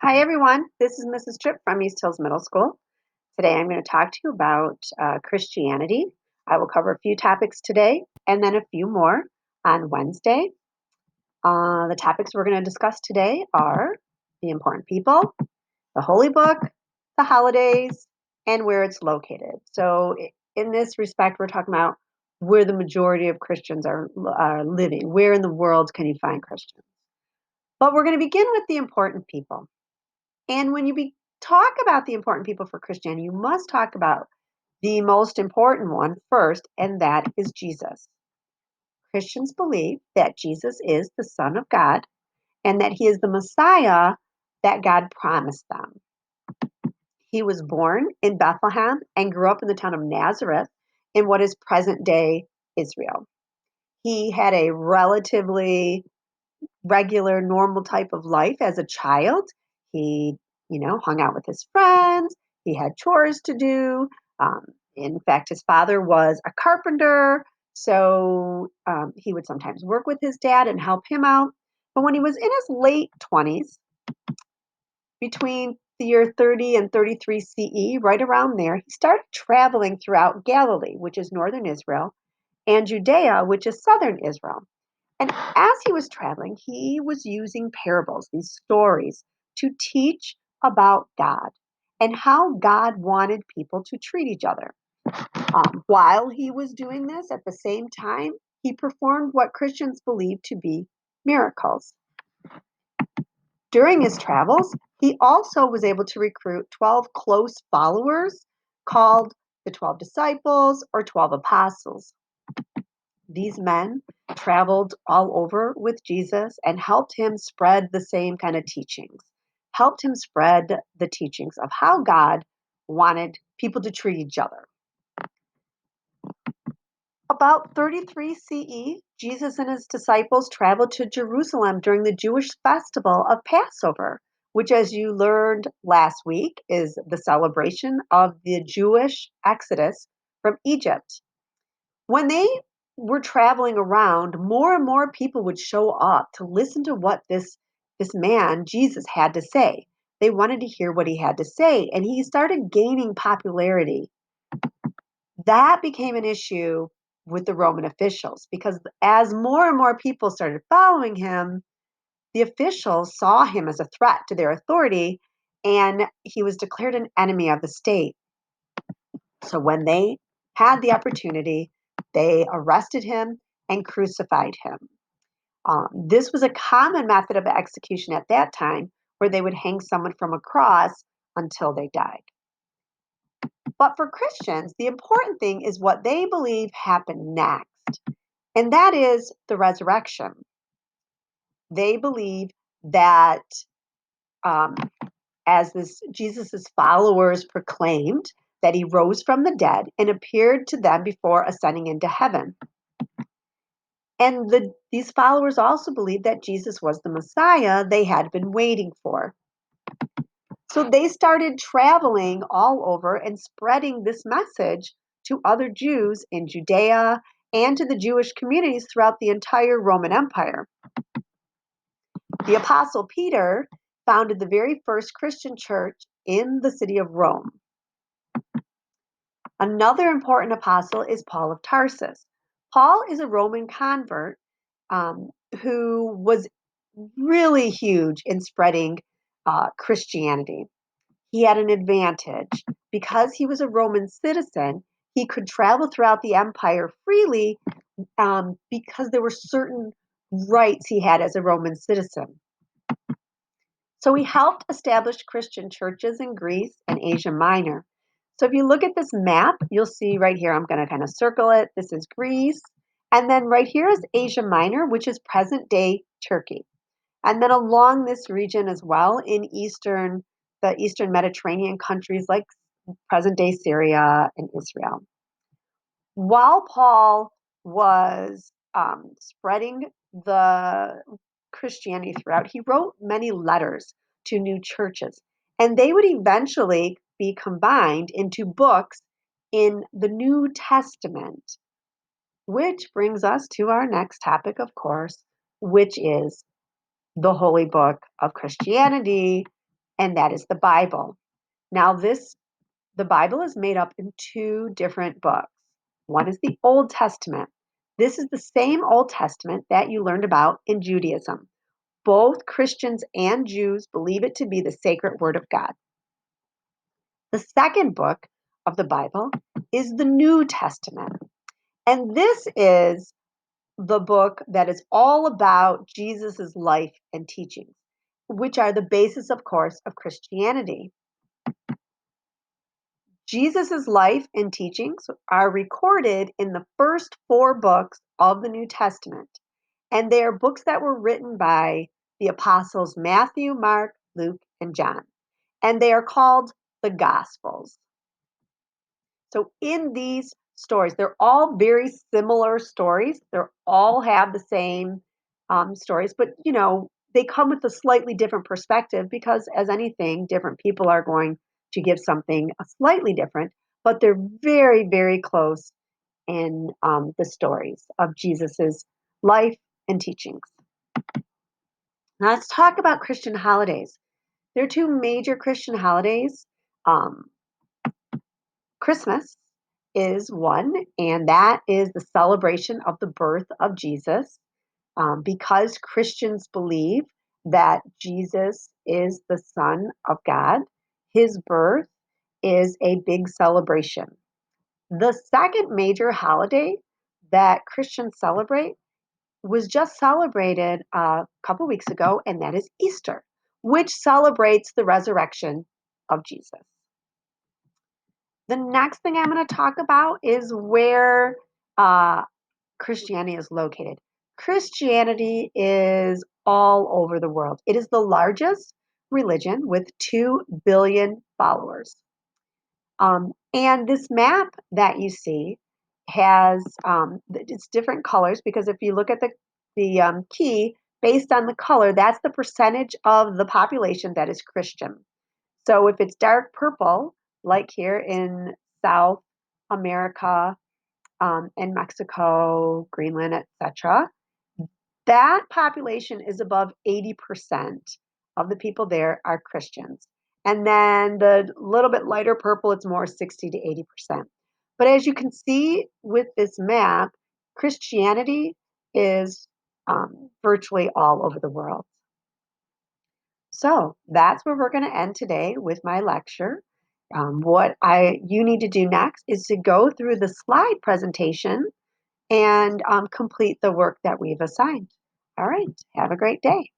Hi, everyone. This is Mrs. Tripp from East Hills Middle School. Today I'm going to talk to you about Christianity. I will cover a few topics today and then a few more on Wednesday. The topics we're going to discuss today are the important people, the holy book, the holidays, and where it's located. So, in this respect, we're talking about where the majority of Christians are living. Where in the world can you find Christians? But we're going to begin with the important people. And when you talk about the important people for Christianity, you must talk about the most important one first, and that is Jesus. Christians believe that Jesus is the Son of God and that he is the Messiah that God promised them. He was born in Bethlehem and grew up in the town of Nazareth in what is present day Israel. He had a relatively regular, normal type of life as a child. He, hung out with his friends. He had chores to do. In fact, his father was a carpenter, so he would sometimes work with his dad and help him out. But when he was in his late 20s, between the year 30 and 33 CE, right around there, he started traveling throughout Galilee, which is northern Israel, and Judea, which is southern Israel. And as he was traveling, he was using parables, these stories, to teach about God and how God wanted people to treat each other. While he was doing this, at the same time, he performed what Christians believe to be miracles. During his travels, he also was able to recruit 12 close followers called the 12 disciples or 12 apostles. These men traveled all over with Jesus and helped him spread the same kind of teachings, helped him spread the teachings of how God wanted people to treat each other. About 33 CE, Jesus and his disciples traveled to Jerusalem during the Jewish festival of Passover, which, as you learned last week, is the celebration of the Jewish exodus from Egypt. When they were traveling around, more and more people would show up to listen to what this man, Jesus, had to say. They wanted to hear what he had to say, and he started gaining popularity. That became an issue with the Roman officials because as more and more people started following him, the officials saw him as a threat to their authority, and he was declared an enemy of the state. So when they had the opportunity, they arrested him and crucified him. This was a common method of execution at that time, where they would hang someone from a cross until they died. But for Christians, the important thing is what they believe happened next, and that is the resurrection. They believe that um, as Jesus's followers proclaimed that he rose from the dead and appeared to them before ascending into heaven. And these followers also believed that Jesus was the Messiah they had been waiting for. So they started traveling all over and spreading this message to other Jews in Judea and to the Jewish communities throughout the entire Roman Empire. The Apostle Peter founded the very first Christian church in the city of Rome. Another important apostle is Paul of Tarsus. Paul is a Roman convert who was really huge in spreading Christianity. He had an advantage. Because he was a Roman citizen, he could travel throughout the empire freely because there were certain rights he had as a Roman citizen. So he helped establish Christian churches in Greece and Asia Minor. So if you look at this map, you'll see right here, I'm going to kind of circle it. This is Greece. And then right here is Asia Minor, which is present day Turkey. And then along this region as well in the Eastern Mediterranean countries like present day Syria and Israel. While Paul was spreading the Christianity throughout, he wrote many letters to new churches, and they would eventually be combined into books in the New Testament, which brings us to our next topic, of course, which is the Holy Book of Christianity, and that is the Bible. Now, the Bible is made up in two different books. One is the Old Testament. This is the same Old Testament that you learned about in Judaism. Both Christians and Jews believe it to be the sacred word of God. The second book of the Bible is the New Testament. And this is the book that is all about Jesus's life and teachings, which are the basis, of course, of Christianity. Jesus's life and teachings are recorded in the first four books of the New Testament, and they are books that were written by the apostles Matthew, Mark, Luke, and John, and they are called the Gospels. So in these stories, they're all very similar stories. They all have the same stories, but they come with a slightly different perspective because, as anything, different people are going to give something a slightly different, but they're very, very close in the stories of Jesus's life and teachings. Now let's talk about Christian holidays. There are two major Christian holidays. Um, Christmas is one, and that is the celebration of the birth of Jesus. Because Christians believe that Jesus is the Son of God, his birth is a big celebration. The second major holiday that Christians celebrate was just celebrated a couple weeks ago, and that is Easter, which celebrates the resurrection of Jesus. The next thing I'm going to talk about is where uh, Christianity is located. Christianity is all over the world. It is the largest religion with 2 billion followers. And this map that you see has it's different colors because if you look at the key based on the color, that's the percentage of the population that is Christian. So if it's dark purple, like here in South America, in Mexico, Greenland, etc., that population is above 80% of the people there are Christians. And then the little bit lighter purple, it's more 60 to 80%. But as you can see with this map, Christianity is virtually all over the world. So that's where we're going to end today with my lecture. What you need to do next is to go through the slide presentation and complete the work that we've assigned. All right, have a great day.